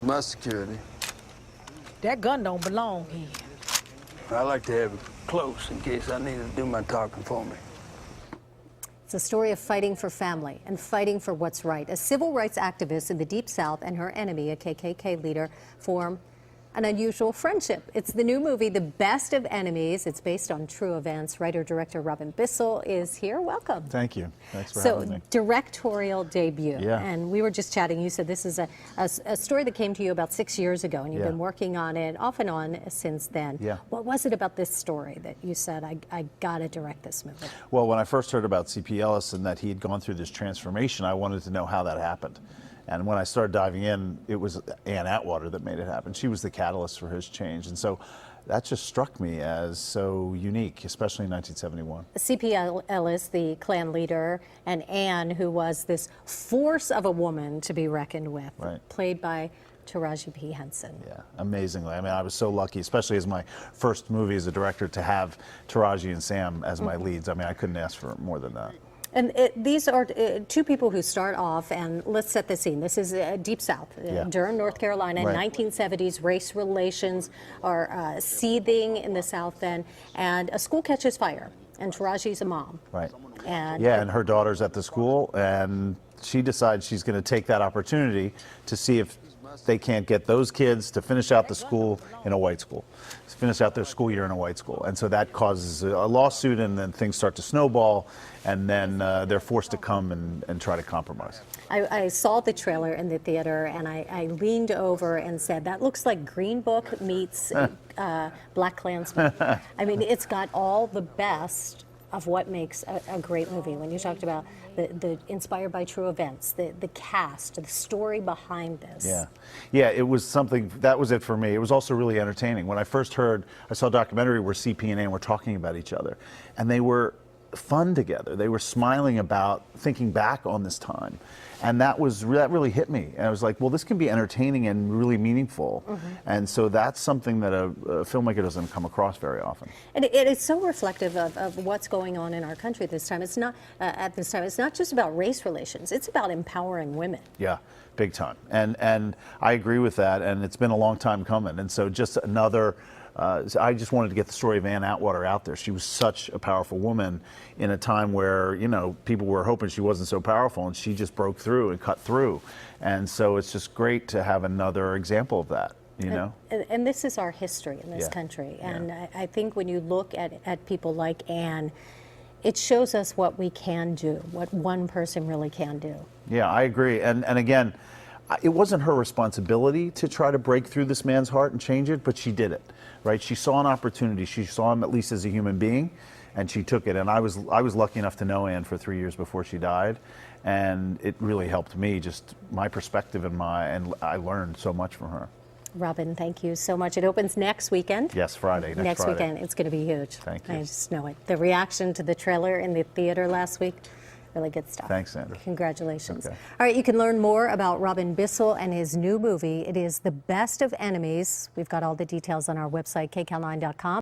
My security. That gun don't belong here. I like to have it close in case I need to do my talking for me. It's a story of fighting for family and fighting for what's right. A civil rights activist in the Deep South and her enemy, a KKK leader, form an unusual friendship. It's the new movie, The Best of Enemies. It's based on true events. Writer-director Robin Bissell is here. Welcome. Thank you. Thanks for having me. Directorial debut. Yeah. And we were just chatting. You said this is a story that came to you about 6 years ago, and you've Yeah. been working on it off and on since then. Yeah. What was it about this story that you said, I got to direct this movie? Well, when I first heard about C.P. Ellis and that he had gone through this transformation, I wanted to know how that happened. And when I started diving in, it was Ann Atwater that made it happen. She was the catalyst for his change. And so that just struck me as so unique, especially in 1971. C.P. Ellis, the Klan leader, and Anne, who was this force of a woman to be reckoned with, Right. played by Taraji P. Henson. Yeah, amazingly. I mean, I was so lucky, especially as my first movie as a director, to have Taraji and Sam as my leads. I mean, I couldn't ask for more than that. And these are two people who start off, and let's set the scene. This is Deep South, Yeah. Durham, North Carolina, Right. 1970s. Race relations are seething in the South then, and a school catches fire, and Taraji's a mom. Right. And Yeah, and her daughter's at the school, and she decides she's going to take that opportunity to see if they can't get those kids to finish out the school in a white school, finish out their school year in a white school. And so that causes a lawsuit, and then things start to snowball, and then they're forced to come and try to compromise. I saw the trailer in the theater, and I leaned over and said, that looks like Green Book meets Black Klansman. I mean, it's got all the best of what makes a great movie. When you talked about the inspired by true events, the cast, the story behind this. Yeah. Yeah, it was something, that was it for me. It was also really entertaining. When I first heard, I saw a documentary where CP and Ann were talking about each other, and they were fun together. They were smiling about thinking back on this time. And that really hit me. And I was like, well, this can be entertaining and really meaningful. And so that's something that a filmmaker doesn't come across very often. And it is so reflective of what's going on in our country this time. It's not, at this time, it's not just about race relations. It's about empowering women. Yeah, big time. And I agree with that. And it's been a long time coming. And so just another, I just wanted to get the story of Ann Atwater out there. She was such a powerful woman in a time where, you know, people were hoping she wasn't so powerful, and she just broke through and cut through. And so it's just great to have another example of that, you know? And this is our history in this Yeah. country. Yeah. And I think when you look at people like Anne, it shows us what we can do, what one person really can do. Yeah, I agree. And again, it wasn't her responsibility to try to break through this man's heart and change it, but she did it, right? She saw an opportunity. She saw him at least as a human being, and she took it. And I was lucky enough to know Anne for 3 years before she died, and it really helped me, just my perspective and I learned so much from her. Robin, thank you so much. It opens next weekend. Yes, Friday, next Friday. Weekend. It's going to be huge. Thank you. I just know it. The reaction to the trailer in the theater last week, really good stuff. Thanks, Sandra. Congratulations. Okay. All right, you can learn more about Robin Bissell and his new movie. It is The Best of Enemies. We've got all the details on our website, kcal9.com.